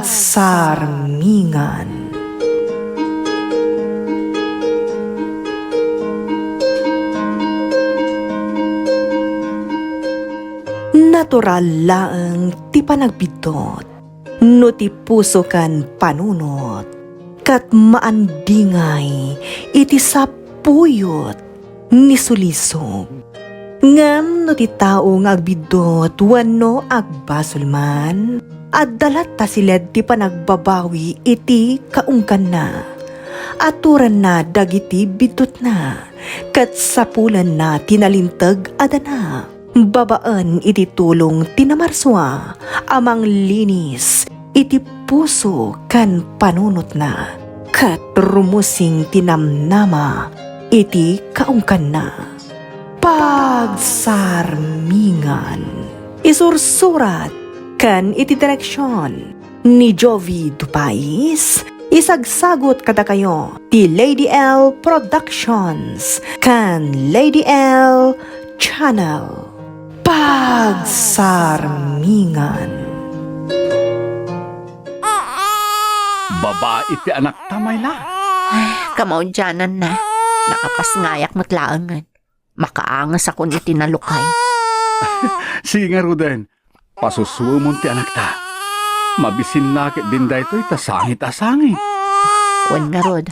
Pagsarmingan. Natural laeng ti panagbitot, no ti puso kan panunot, kat maandingay iti sapuyot ni sulisog. Ngam no ti tao nga agbidot wano agbasulman, at dalat ta siled ti panagbabawi iti kaungkan na. Aturan na dagiti bidot na, kat sapulan na tinalintag adana. Babaan iti tulong tinamarswa, amang linis iti puso kan panunot na, kat rumusing tinamnama iti kaungkan na. Pagsarmingan. Isursurat kan iti direksyon ni Jovi Dupais. Isagsagot kada kayo ti Lady L Productions kan Lady L Channel. Pagsarmingan. Babae ti anak tamay la. Kamaudyanan na. Nakapasngayak matlaangan. Makaangas ako ni tinalukay. Sige nga, Ruden. Pasusuo mo ti anak ta. Mabisin nakit din da ito'y tasangit-asangit. Wan nga, Rod.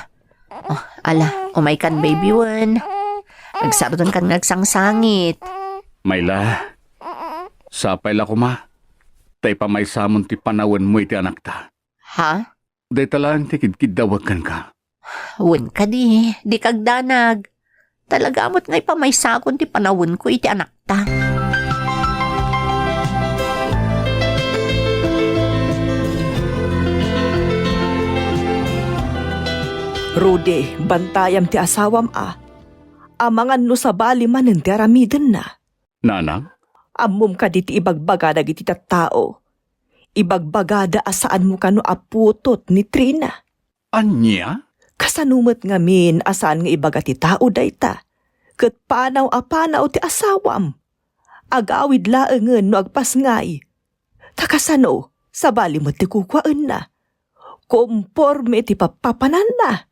Oh, ala, umay kan baby wan. Nagsardon kan nagsangsangit. Mayla, sapay la ko ma. Tay pa may samon ti panawan mo iti anak ta. Ha? Day talang ti kidkidawagan ka. Wan ka di kagdanag. Talaga amot nga'y pamaysakon ti panawon ko iti anak ta. Rudy, bantayam ti asawam Amangan no sa bali manen ti aramiden na. Nanang? Ammom ka di ti ibagbagada iti tattao. Ibagbagada asaan mo kano aputot ni Trina. Anya? Kasanumot ngamin asaan nga ibaga ti tao dayta. Ket panaw ti asawam. Agawid laengen no agpasngay. Takasano, sa bali mo ti kukwaan na. Komporme ti papapanan na.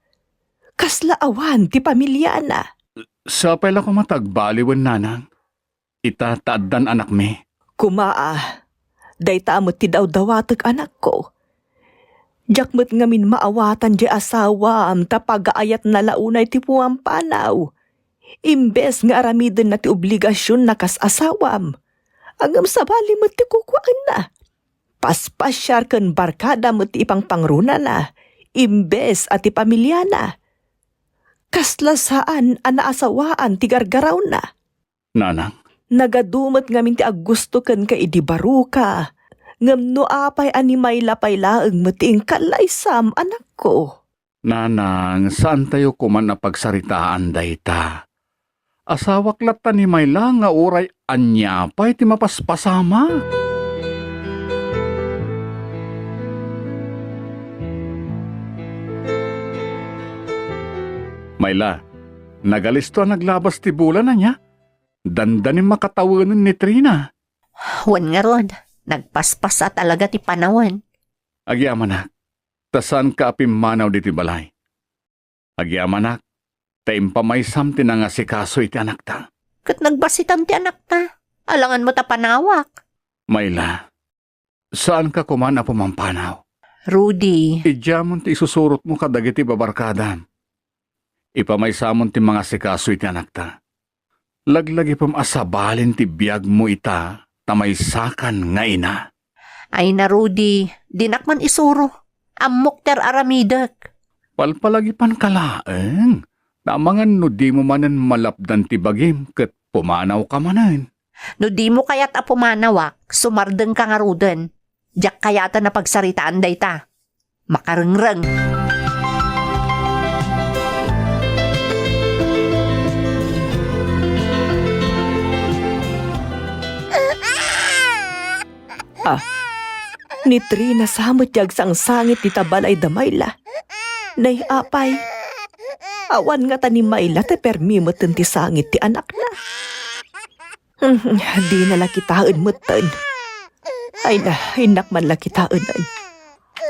Kasla awan ti pamilya na. Sapay la ko matagbaliwan, nanang. Itataadan anak me. Dayta mo ti daw-dawatag anak ko. Jakmet ngamin maawatan di asawam tapagaayat na launay ti puwang panaw. Imbes nga aramiden na ti obligasyon na kas asawam. Agam sabali mo ti kukwaan na. Paspasyar ken barkada mo ti ipang pangruna na. Imbes at ti pamilya na. Kaslasaan anaasawaan ti gargaraw na. Nanang? Nagadumot ngamin ti aggusto ken ka idibaro ka. Ngam no apay animay lapay laeng mating kalaysam anak ko. Nanang, saan tayo kuman na pagsaritaan dayta? Asawak lata ni Mayla nga uray anya pa'y ti mapaspasama. Mayla, nagalisto naglabas ti bulan na niya. Dandanin makatawanan ni Trina. Wan nga, Rod. Nagpaspasa talaga ti panawan. Agyamanak, tasan ka apimanaw di ti balay. Agyamanak, taim pa may samti na nga si kaso iti anak ta. Kat nagbasitan ti anak ta. Alangan mo ta panawak. Mayla, saan ka kuman na pumampanaw? Rudy. Idyamon ti isusurot mo kadagiti babarkadan. Ipamay-samon ti mga si kaso iti anak ta. Laglagi pam asabalin ti biyag mo ita, tamay sakan nga ina. Ay na, Rudy. Dinakman isuro. Amok ter aramidak. Palpalagi pan kalaeng. Namangan no di mo manan malapdan ti bagim ket pumanaw ka manan. No di mo kaya't apumanawak, sumardeng ka nga Ruden. Diyak kayata na pagsaritaan dayta. Makarengreng. Ni Trina samot yag sang sangit ti tabalay da Mayla. Nay apay. Awan nga ta ni Mayla te permimoten ti sangit ti anak na. Di na lakitaan moten. Ay na, hinak man lakitaan.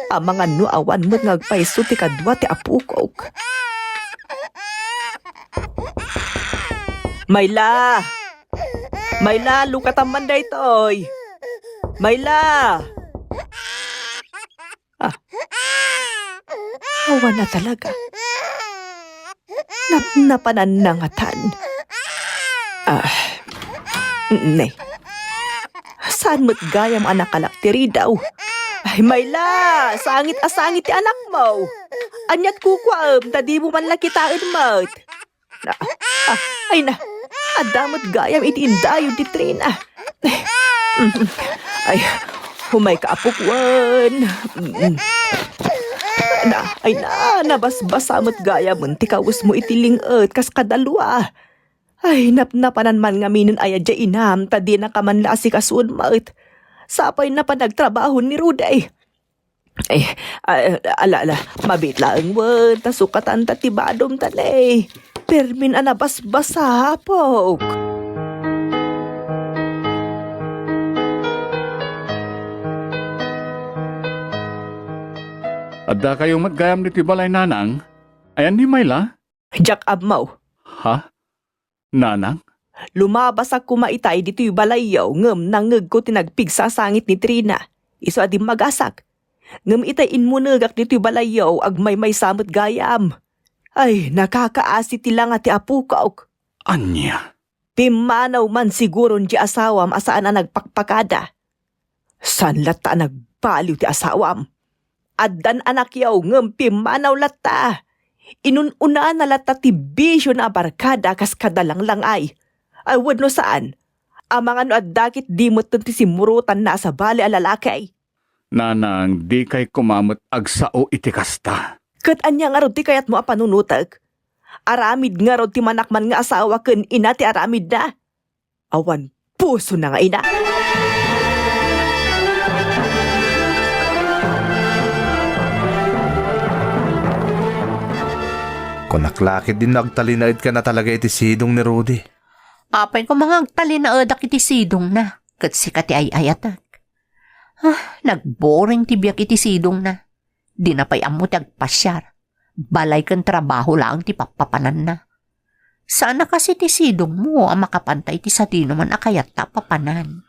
Mga nuawan mo ngagpaiso ti kadwa ti apukok. Mayla! Mayla, lukataman day toy! Mayla! Awa na talaga. Napananangatan. Nay. Saan mo't gayam anak kalaktiri daw? Ay, Mayla! Sangit ti anak mo! Anyat kukwaam, tadi mo man lakitaan mat. Ay na, adamot gayam iti indayo di Trina. Ay, humay ka apukwan. Nabasbasamot gayam ti kawus mo itilingat kas kadalwa. Ay, napanan man nga minun ayadya inam, tadi na kaman lasi kasun mat. Sapay na pa nagtrabaho ni Ruday. Ay, ala, mabitlaang wan, tasukatan tatibadom tanay. Permin anabasbasa hapok. Adda kayong matgayam ni Tibalay Nanang? Ayan ni Mayla? Jack Abmaw, Ha? Nanang? lumabas ako maitay dito yung balayaw, ngam nangag ko tinagpigsa sangit ni Trina. Iso adim magasak. Ngam itayin mo nagak dito yung balayaw, agmay may samot gayam. Ay, nakakaasi tila nga ti apukaok. Anya? Pimanaw man siguro di asawam asaan na nagpakpakada. San lata nagbaliw ti asawam? Addan anak yaw ngam pimanaw lata. Inununa na lata ti bisyo na barkada kas kadalang lang ay. Ay wadno saan? Amang ano at dakit di mo ti simurutan na sa bali alalakay. Nanang, di kay kumamot agsao iti kasta. Kat anya nga rod ti kayat mo apanunutag. Aramid nga rod ti manakman nga asawa ken ina ti aramid na. Awan puso na nga ina. Kung naklakit din nagtalinaid ka na talaga iti sidong ni Rudy. Apay ko mga agtalinaedak iti sidong na. Kat si kati ay ayatak. Nagboring ti biyak iti sidong na. Di na pa'y amot agpasyar. Balay kan trabaho lang ti papapanan na. Sana kasi ti sidong mo ang makapantay ti sa di naman akayat ta papanan.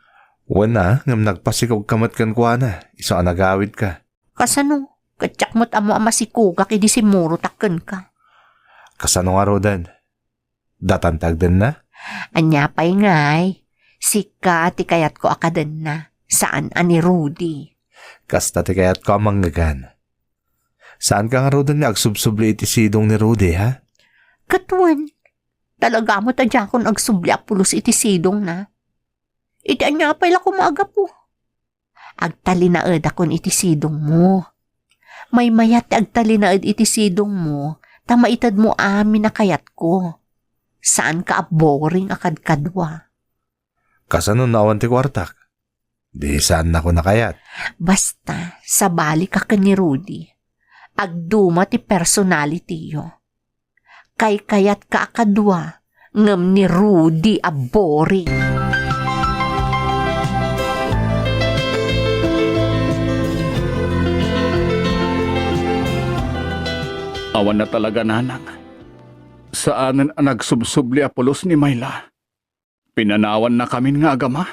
Wana, ngam nagpasikaw kamat kan kwa na. Iso anagawid ka. Kasano? Katsak mo't amo ama si Kugak idi si Muro takken ka. Kasano nga Rodan? Datantag din na? Anya pa'y ngay. Sika ti kayat ko akadan na. Saan ani Rudy? Kasta ti kayat ko amang gagan. Saan ka nga Rodan ni agsubsubli iti sidong ni Rudy, ha? Katuan. Talaga mo tadya kung agsubli apulos iti sidong na. Iti anya pa'y lako maaga po. Agtalinaed akon iti sidong mo. May mayat agtalinaed iti sidong mo, tamaitad mo amin na kayat ko. Saan ka boring akad kadwa? Kasano nawan ti kwartak? Di saan na ko nakayat? Basta, sa bali ka ni Rudy. Agduma ti personality yo. Kay kayat ka akadwa, ngam ni Rudy a boring. Awan na talaga, Nanang. Saanan ang nagsubsubli apulos ni Mayla? Pinanawan na kamin nga agama.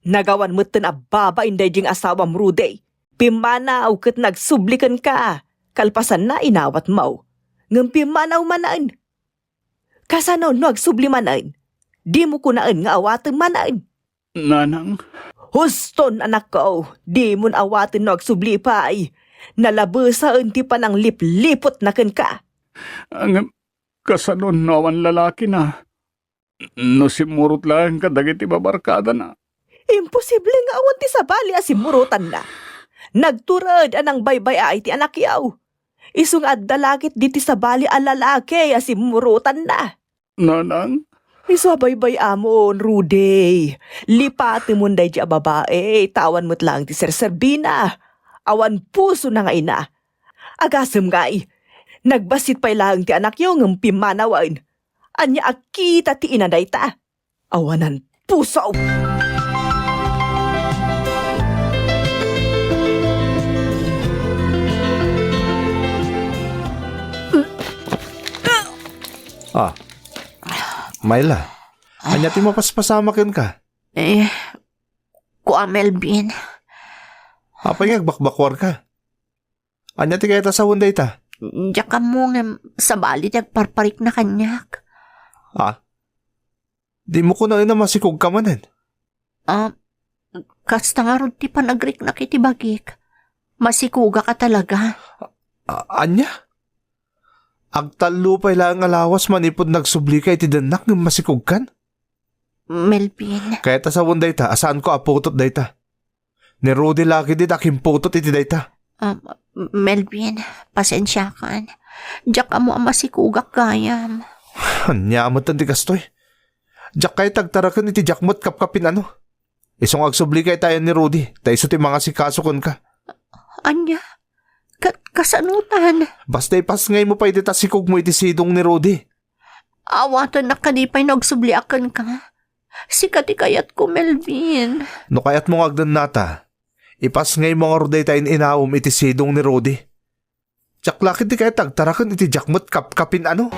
Nagawan mo ten ababa inday jing asawam Ruday. Pimanaw ket nagsublikan ka. Kalpasan na inawat mo. Ngam pimanaw manaan. Kasano nagsubli manaan? Di mo kunaan nga awaten manaan. Nanang, Huston anak ko, di mo awaten nagsubli pa ay. Nalabusaan ti pa ng liplipot na ken ka. ang kasanon nawan lalaki na. No simurot lang kadagiti babarkada na. Imposible nga awan ti sabali asimurutan na. Nagturad anang baybay ay ti anak yaw. Isung addalakit di ti sabali alalaki asimurutan na. Nanang, Iso baybay amon, Rudy. Lipati mo day di babae, tawan mo't lang ti serserbina. Awan puso na nga ina. Agasem ngay, nagbasit pa'y lang ti anak yung ng pimanawan. Anya akita ti inaday ta. Awanan puso. Ah, Myla, anya ti mapaspasamakin ka. Kuha Melvin. Apay nga bakbakwar ka. Anya ti kaya ta sa hunday ta? Diyak ka mo nga sa balit parparik na kanyak. Di mo ko na masikog ka manan. Kasta nga ron ti panagrik na kiti bagik. Masikuga ka talaga. Anya? Agtalo pa ilang alawas manipod nagsubli ka iti danak ng masikog kan? Melvin. Kaya ta sa hunday ta, asaan ko aputot day ta? Ni Rudy lagi dit aking putot iti day ta. Melvin, pasensya kan. Diyak ka mo ang masikugak gayam. Anya mo tanti kastoy. Diyak kay tagtarakan iti jakmot kapkapin ano. Isong agsubli kay tayo ni Rudy, tayo ti mga sikasukon ka. Anya? Kasanutan. Basta ipas ngay mo pa iti tasikog mo iti sidong ni Rudy. Awatan na kanipay nagsubliakan ka. Sikati kayat ko, Melvin. No kayat mo agdan nata, ipas ngay mga ruday tayo inawom iti sidong ni Rudy. Tsaklakit di kaya tagtarakan iti jakmot kapkapin ano.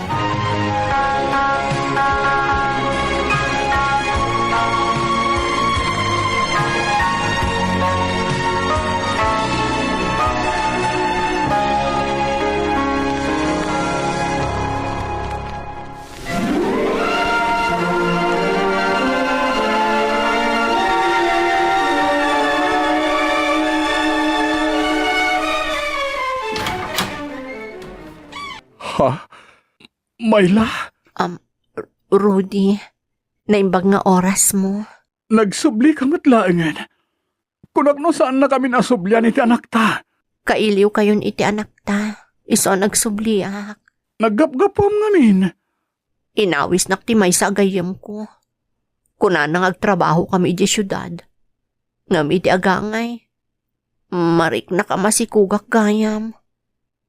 Ha? Myla? Rudy, naimbag nga oras mo. Nagsubli ka matlaangan. Kunakno saan na kami nasublian iti anak ta? Kailiw kayon iti anak ta. Iso nagsubliak. Naggapgapom ngamin. Inawis naktimay sa agayam ko. Kunanang agtrabaho kami di syudad. Ngam iti agangay. Marik na ka masikugak gayam.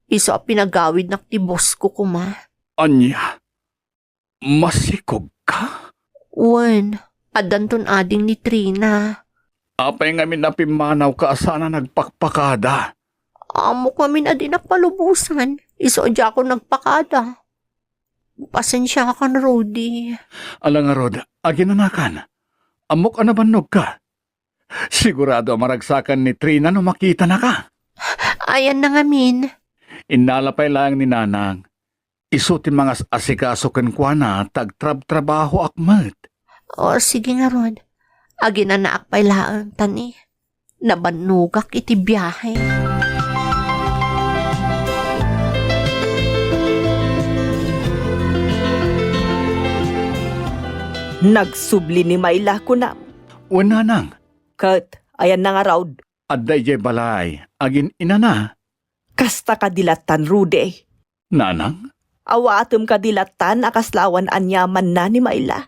Iso pinagawid nakti boss ko kuma. Anya? Masikog ka? Wen, adanton ading ni Trina. Apay ngamin na pimanaw ka asana nagpakpakada. Amo kami na din palubusan. Iso di ako nagpakada. Pasensya ka na, Rudy. Alang nga Rod, aginanakan. Amok anabannog ka. Sigurado maragsakan ni Trina no makita na ka. Ayan na nga, Min. Inalapay lang ni Nanang. Isutin mga asikaso ken kuana tagtrab-trabaho akmat. O, sige nga, Rod. Agi na naakpay laang tani. Nabanugak iti biyahe. Nagsubli ni Myla ko na. O Nanang, Kat, ayan na nga raw. adday jay balay, agin inana. Kasta kadilatan, Rudy. Nanang? Awatom kadilatan akaslawan anyaman na ni Myla.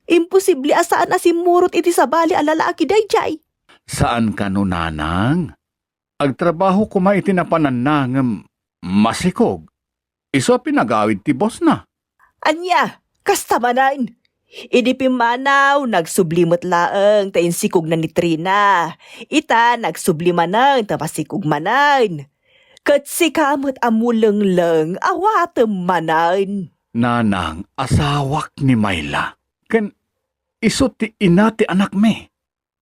Imposible asaan asimurot iti sabali alalaki dayjay. Saan ka no Nanang? Agtrabaho kuma iti napananang masikog. Iso pinagawid ti boss na. Anya, kasta manan. Idi pimanaw, nagsublimot laeng tayin sikog na ni Trina. Ita, nagsublimanang tapasikog manan. Kat sikamot amuleng-leng, awatem manan. Nanang, asawak ni Myla. Ken, iso ti ina ti anak me.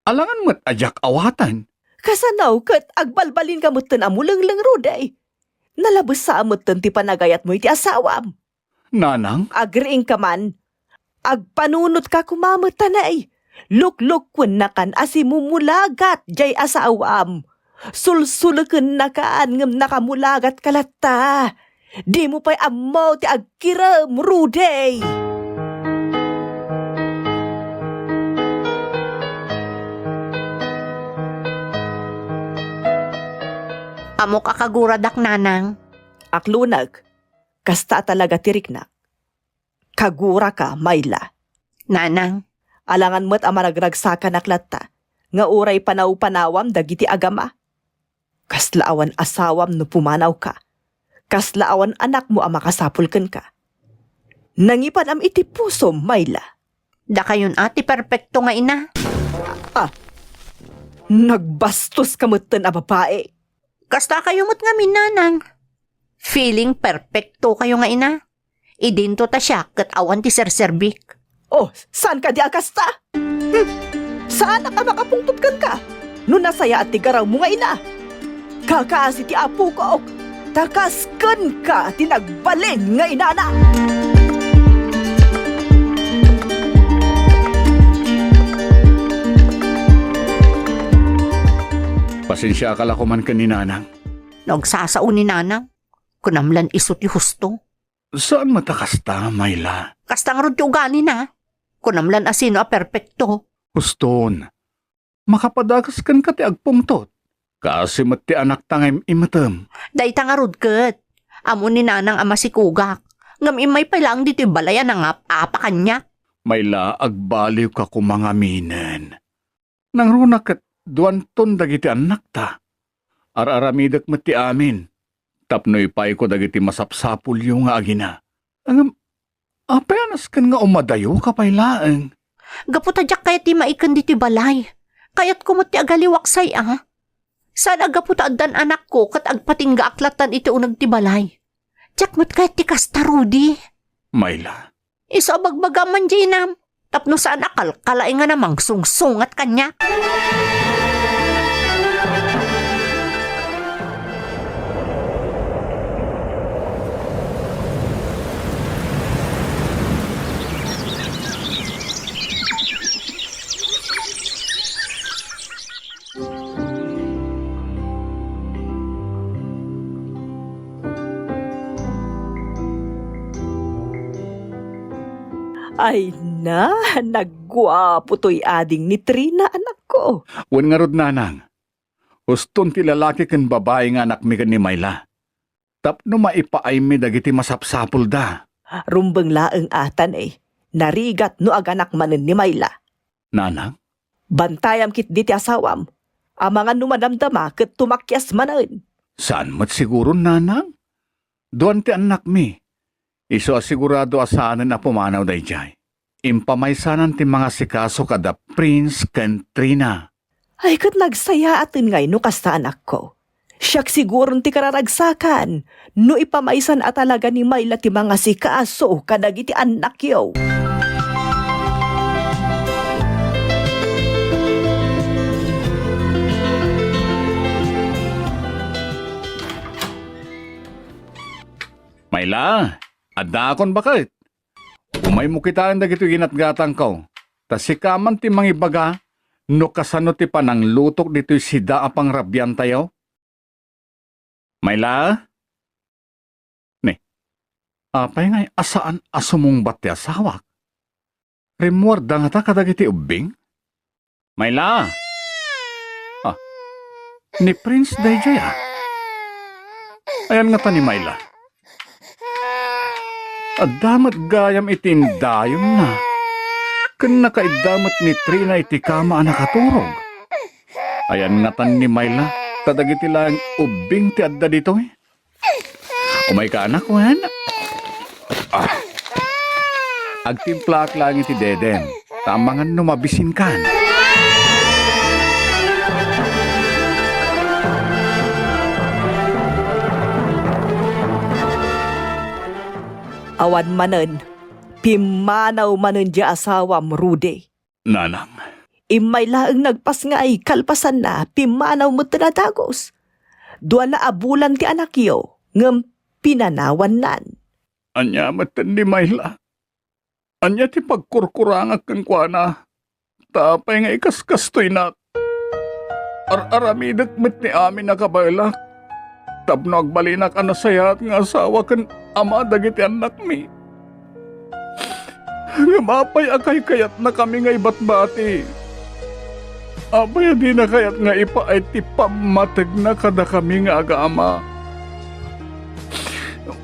Alangan mo't ajak awatan. Kasanaw, kat agbalbalin kamot tan amuleng-leng ruday. Nalabas sa amot tan ti panagayat mo iti asawam. Nanang, Agriing ka man. Agpanunot ka kumamot tanay. Luklukwen na kan asimumulagat jay asawam. Sulsulaken na kaan ngam nakamulagat kalata. Di mo pa'y amaw ti agkiram, Ruday. Amo kakaguradak, Nanang. Aklunag, kasta talaga tirik na. Kagura ka, Myla. Nanang, Alangan mo't amaragragsakan aklata. Nga uray panaw-panawam dagiti agama. Kaslaawan asawam no pumanaw ka. Kaslaawan anak mo ang makasapulkan ka. Nangipan am iti puso, Myla. da kayon ati perpekto nga ina. Nagbastos kamutan a babae. Kasta kayo mo't nga minanang. Feeling perpekto kayo nga ina. Idinto ta siya kat awan ti serserbik. Oh, saan ka di akasta? Saan ka makapungtut ka? No nasaya at tigaraw mo nga ina. Kakaasi ti apo ko. Takaskan ka tinagbalin nga inana. Pasensya ka lakuman ka ni Nanang. Nagsasao ni nanang. Kunamlan isot ti husto. Saan matakasta, Mayla? Kastang rod ti ugani na. Kunamlan asino a perpekto. Huston, makapadagas kan ka ti agpungtot. Kasi mat ti anak tangay imatem. Day nga rod ket. Amo ni nanang ama si Kugak. Ngam imay pa lang dito balaya na nga apa kanya. Mayla, agbaliw ka kumangaminan. Nang runak at duwanton dagiti anak ta. Araramidak mat ti amin. Tapnoy pay ko dagiti masapsapul yung nga agina. Ang apeanas kan nga umadayo kapaylaeng. Gaputadyak kaya ti maikan dito balay. Kayat kumot ti agaliwaksay Saan agaputaddan anak ko kat agpatingga aklatan iti unag ti balay. Tiyak mo't kayat ti kasta Rudy. Mayla, Iso bagbagaman jinam. Tapno saan akal kalay nga namang sungsungat kanya. Ay na, nagwapo to'y ading ni Trina anak ko. wan nga rod Nanang. Huston ti lalaki kan babae nga anak mi kan ni Mayla. Tapno maipaay mi dagiti masapsapul da. Rumbeng laeng atan narigat no aganak manen ni Mayla. Nanang, Bantayam kit di ti asawam. Amangan numadamdama ket tumakyas manen. saan mat siguro Nanang? Doan ti anak mi. Iso asigurado asaanan na pumanaw dayjay. Impamaysanan ti mga sikaso kada Prince ken Trina. Ay kat nagsaya atin ngay no kasta anak ko. Siyak siguro ti kararagsakan no ipamaysan at talaga ni Mayla ti mga sikaso kadagiti anak yaw. Mayla, adakon bakit? Umay mo kitaan dagito ginatgatang ko. Tas sikaman ti mangibaga, no kasano ti panang lutok dito'y sida apang rabyan tayo? Mayla? Ne, apay ngay asaan asumong bat ti asawak? Remuarda nga ta kadagiti ubing? Mayla? Ni Prince Dayjay Ayan nga ta ni Mayla. Adamat gayam itindayom na. Kan nakaidamat ni Trina iti kama nakaturog. Ayan nga tan ni Mayla, tadagiti lang ubing ti adda dito Umay ka anak wen. Agtimplak lang iti deden. Tamangan numabisin kan. Awan manen, pimanaw manen di asawam Rudy. Nanang, Imay laeng nagpas nga ay kalpasan na pimanaw mo tinatagos. Dua na abulan ti anak yo, ngem pinanawan nan. anya matan ni Mayla. Anya ti pagkurkurangak kang kuana. Tapay nga ikaskastoy na. Aramidak met ni amin nakabailak. Tapno agbalinak anasayat nga asawa kan ama dagiti anak mi. Ngamapay akay kayat na kami nga ibatbati. Abay di na kayat nga ipa ay ti pamatag na kada kami nga aga-ama.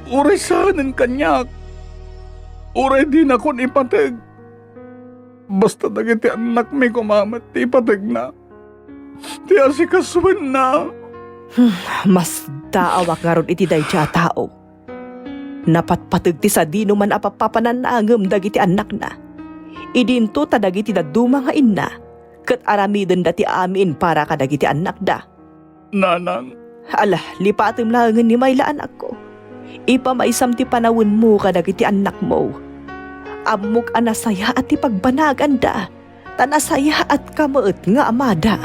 Uray sahanan kanyak. Uray di na kon ipatag. Basta dagiti anak mi kumamat ti ipatag na. Ti asikasuan na. Mas daawak nga ron iti dayja tao. Napatpatag ti sa dino man apapapananangem dagiti anak na. Idinto ta dagiti daduma nga inna. Kat aramiden dati amin para kadagiti anak da. Nanang, Ala, lipatim langan ni Mayla anak ko. Ipamaisam ti panawin mo kadag iti anak mo. Amok anasaya at ipagbanagan da, tanasaya at kamaet nga amada.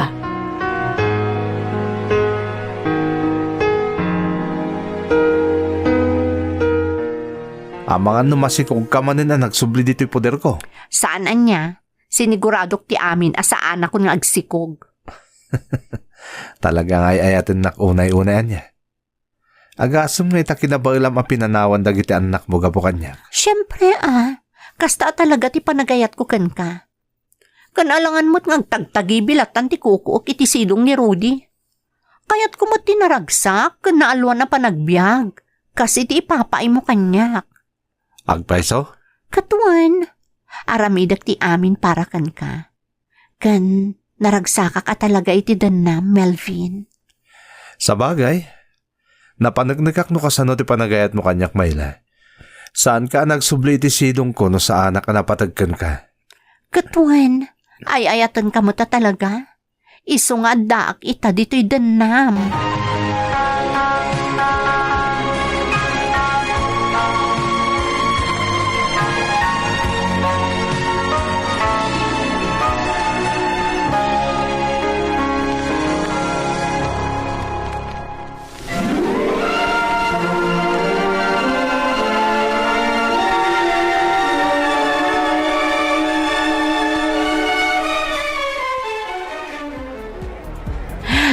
Ang mga numasikog ka manin na nagsubli dito'y poder ko. Saan niya? Siniguradok ti amin asaan ako nga agsikog. Talagang ay ayatin nak unay-unayan niya. Agasam nga ita kinabailam ang pinanawan dagiti anak mo gapo kanya. Siyempre kasta talaga ti panagayat ko kan ka. Kanalangan mo't nga tagtagibilatan ti kukuok iti silong ni Rudy. Kaya't kumot tinaragsak, kanaalwan na panagbiag. Kasi ti ipapaay mo kanyak. Agpaiso? Katuan, aramidak ti amin para kan ka. Kan naragsaka ka talaga iti danam, Melvin. Sa bagay, napanagnagak no kasano ti panagayat mo kanyak, Mayla. Saan ka nagsubli iti sidong ko no sa anak ka napatagkan ka? Katuan, ay ayatan ka mo ta talaga. Iso nga daak ita dito'y danam.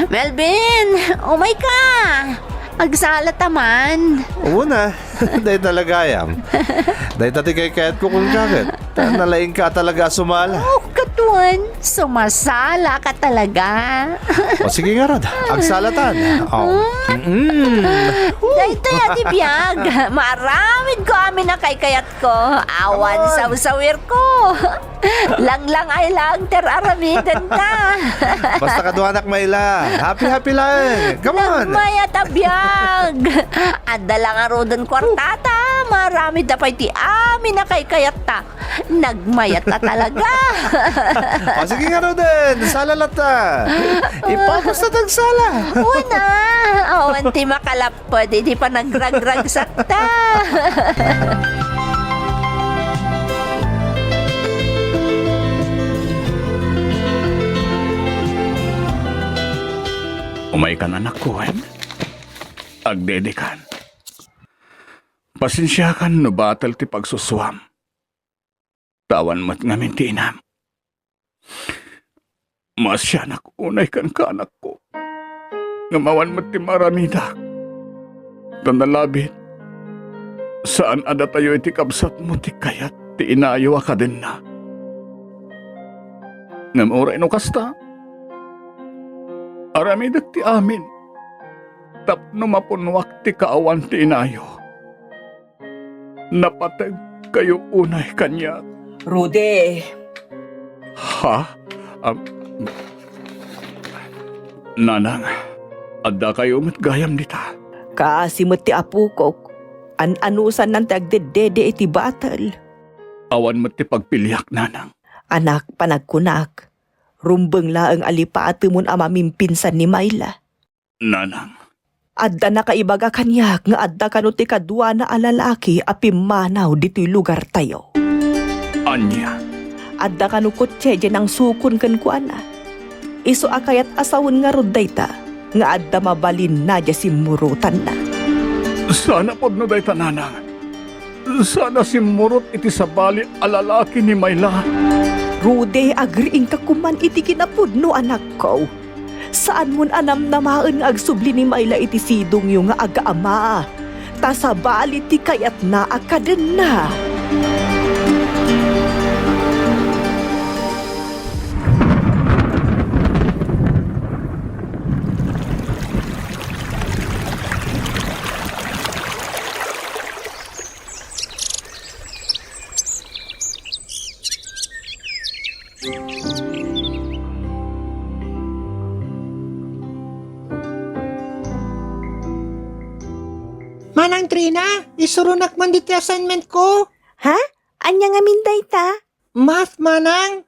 Melvin, umay ka! Agsala taman. Oo na, dahil talaga ayam. Dahil tati kay kayat ko kung kakit. Nalaing ka talaga sumala. Oh, katuan, sumasala ka talaga. O sige nga Rod, agsalatan. Oh. Dahito ati biyag, maraming ko amin na kay kayat ko. Awan sa usawir ko. Lang ay lang, teraramidan ka. Basta ka anak Mayla. Happy lang. Come on. Nagmaya tabiyag. Adala nga rodon kwartata. Marami dapay ti amin na kay kayat ta. Nagmayat na talaga. O sige nga Roden, salalata. Ipapos na tagsala. Una, awan ti makalapod, hindi pa nagragrag sakta. Umay kan anak ko, agdedikan. Pasensya kan no batal ti pagsuswam. Tawan mat ngamin ti inam. Masyanak unay kan ka anak ko. Ngamawan mat ti maramida. Tanalabit. Saan ada tayo iti kabsat mo ti kayat ti inayo ka din na. Ngamuray no kasta. Aramidak ti amin. Tapno mapunwak ti kaawan ti inayo. Napatag kayo unay kanya. Rudy, Ha? Nanang, adda kayo matgayam dita. kaasimot ti apukok. An-anusan ng tagdedede iti batal. Awan mo ti pagpiliak, nanang. Anak panagkunak. Rumbeng laeng alipati mon amamimpinsan ni Mayla. Nanang, Adda na kaibaga kanyak nga adda kano ti kadwa na alalaki a pimanaw dito'y lugar tayo. anya. Adda kano kutse dyan ang sukun kan kuana. Iso akayat asawon nga rod dayta nga adda mabalin na dya simurutan na. Sana pod no dayta, nanang. Sana simurot iti sabali alalaki ni Mayla. Rude, agriing ka kuman iti kinapudno anak ko. Saan mon anam namaan nga agsubli ni Mayla iti sidong yung nga aga-ama. Tasabali ti kayat na akaden na. Manang Trina, isurunak man diti assignment ko. Ha? Anya nga minday ta? Math, manang.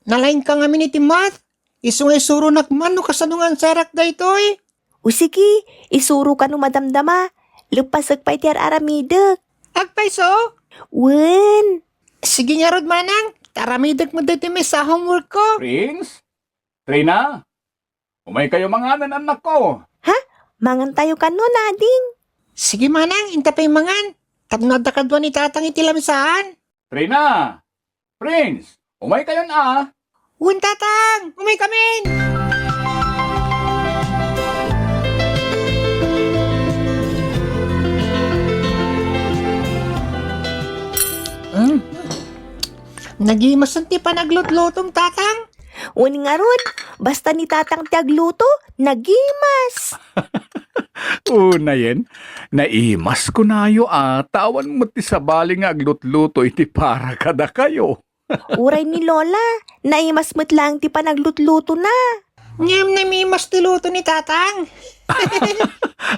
Nalain ka nga iti math. Isu nga isurunak man no kasanungan sarak da itoy. O sige, isuro ka no madamdama. Lupasag pa iti aramidek. Agpaiso? Wen. Sige nga rod manang. Taramidag mo dito may sa homework ko. Prince? Trina? Umay kayo mga anak ko. Mangan tayo kano, nading. Sige manang, intapay mangan. Tapno da kadwa ni tatang itilamisahan. Trina! Prince! Umay kayo na. Un tatang, umay kamin. Nagimasan ti pa naglutlutom tatang. Wen nga ron, basta ni tatang tiagluto, nagimas. Una yen, naimas ko na yo tawan mo ti sabali nga aglutluto iti para kada kayo. Uray ni Lola, naimas mo't lang ti panaglutluto na. Ngem na may mas tiluto ni tatang.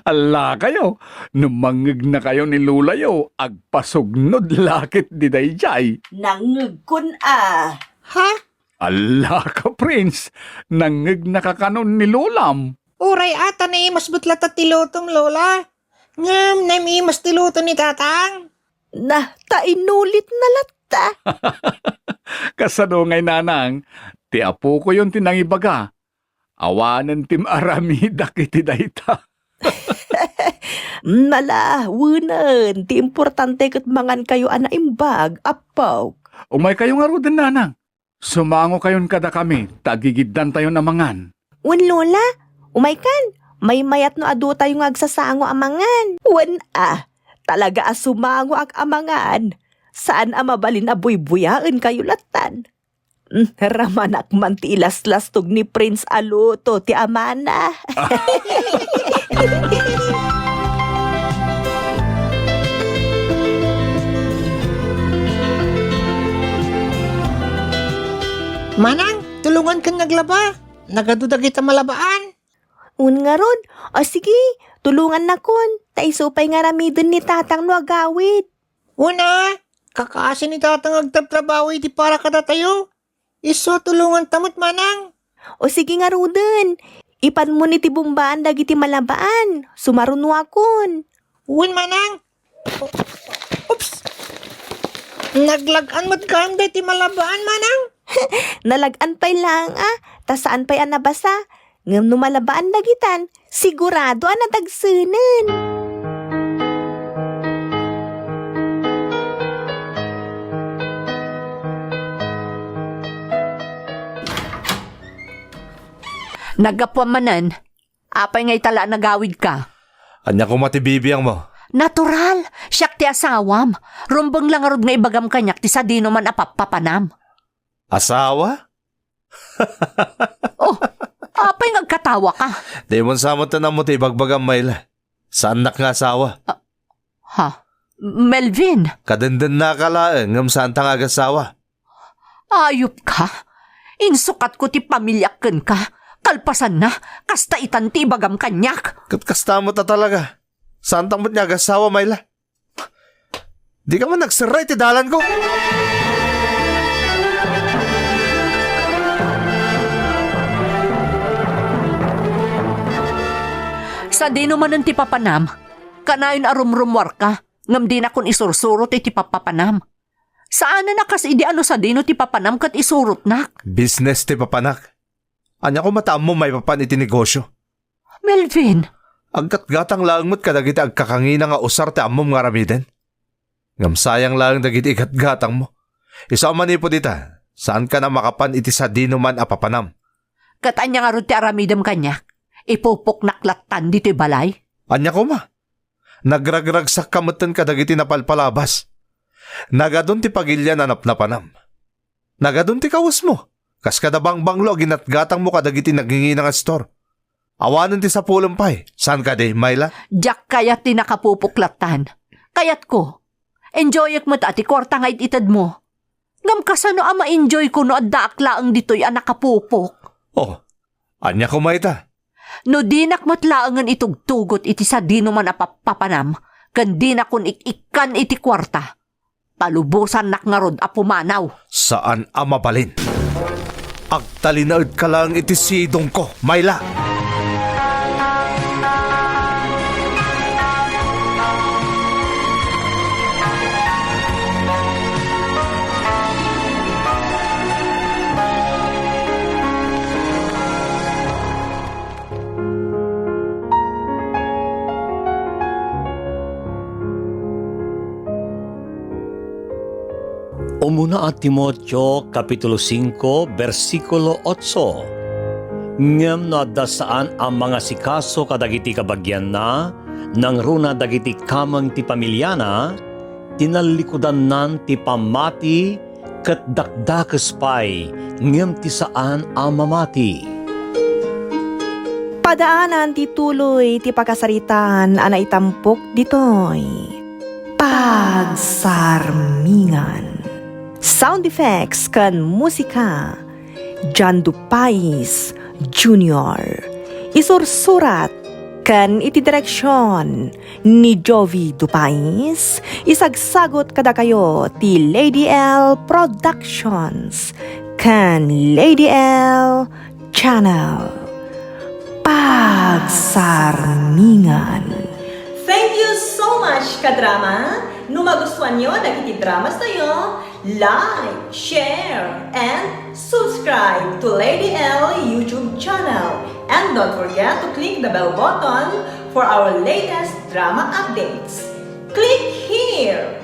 Ala kayo, numangig na kayo ni Lula yo, agpasugnod lakit di dayjay. Nangugkon Ha? Ala ka, Prince, nangig na kakanon ni Lulam. Uray ata na imas butlat at tilutong lola. Ngem na may mas tiluto ni tatang. Na, tainulit na latta. Kasano ngay nanang, ti apo ko yon tinangibaga. Awanan tim aramida kiti dayta. Mala, wunan, ti importante kat mangan kayo anaimbag, apaw. Umay kayo nga ruden nanang. Sumango kayon kada kami, tagigiddan tayo na mangan. Wen Lola, umay kan, may mayat no adu tayo nga agsasango amangan. Wen talaga asumango ag amangan. Saan mabalin a buybuyaan kayo latan? Ramanak man ti ilas-lastog ni Prince Aluto ti amana. Manang, tulungan kang naglaba. Nagaduda kita malabaan. Un nga ron, sige, tulungan na kon. Taisupay nga ramidon ni tatang no agawid. Una, kakaasin ni tatang agtabtrabaho iti para kada tayo. Iso tulungan tamot manang. O sige nga ruden, ipan mo ni ti bumbaan dagiti malabaan. Sumarunwa kon. Un manang. Oops. Naglagan mo't ganda iti malabaan manang. Nalagan pa'y lang ta saan pa'y anabasa. Ngam no malabaan dagitan, sigurado natagsunan. Nagapwamanan, apay ngay tala nagawid ka. Anya ko matibibiyang mo. Natural, siyak ti asawam. Rumbang lang arod nga ibagam kanyak ti sadino man apapapanam. Asawa? Oh, apay ngagkatawa ka. Di mo samot na mo ti bagbagam Mayla. Saan nak nga asawa? Ha? Melvin, Kadenden na kalaeng ngam saan tang agasawa. ayop ka. Insukat ko ti pamilyaken ka. Kalpasan na, kasta itan ti ibagam kanyak. Katkasta mo ta talaga. Saan tang mo't niya agasawa Mayla? Di ka man nagsiray ti dalan ko. Sa dino man ti papanam, kanayon arumrumwar ka, ngam di na kun isursurot ti papapanam. Saan na nakas idi ano sa dino ti papanam kat isurot nak? Business ti papanak. Anya ko mataam mo may papan iti negosyo. Melvin, Agkat gatang langmot kadagiti agkakangina nga usar ti ammom nga ramiden. Ngam sayang lang dagiti ikat gatang mo. Isa man ipo dita, saan ka na makapan iti sa dino man apapanam? katanya nga ron ti aramidam kanyak, ipupok naklatan dito'y balay. Anya ko ma. Nagragragsak kamutan kadagiti napalpalabas. Nagadun ti pagilya na napnapanam. Nagadun ti kawas mo. Kas kada bangbanglo ginatgatang mo kadagiti nagingi nga store. Awanan ti sa pulumpay. Saan ka di, Mayla? Diyak kayat ti nakapupuklatan. Kayat ko. Enjoyek mo ati kwarta nga ititad mo. Ngam kasano ama enjoy ko no adda aklaang dito'y nakapupok. Oh, anya ko mayta. No dinak mo't laangan itugtugot iti sa dino man apapanam, kan di na kun ikan iti kwarta. Palubusan nak nga rod apumanaw. Saan amabalin? Agtalinaod ka lang iti sidong ko, Mayla. Umuna at Timoteo, Kapitulo 5, versikulo 8. Ngem no adda saan ang mga sikaso kadagiti kabagyan na, nang runa dagiti kamang ti pamilyana, tinalikudan nan ti pamati, ket dakdakes pay, ngem ti saan ang mamati. Padaanan ti tuloy ti pakasaritan ana itampok ditoy. Pagsarmingan. Sound effects kan musika. John Dupais Jr. Isursurat kan iti direksyon ni Jovi Dupais. Isagsagot kada kayo ti Lady L Productions kan Lady L Channel. Pagsarmingan. Thank you so much, kadrama! Nung magustuhan nyo nagiti dramas na yun, like, share, and subscribe to Lady L YouTube channel. And don't forget to click the bell button for our latest drama updates. Click here!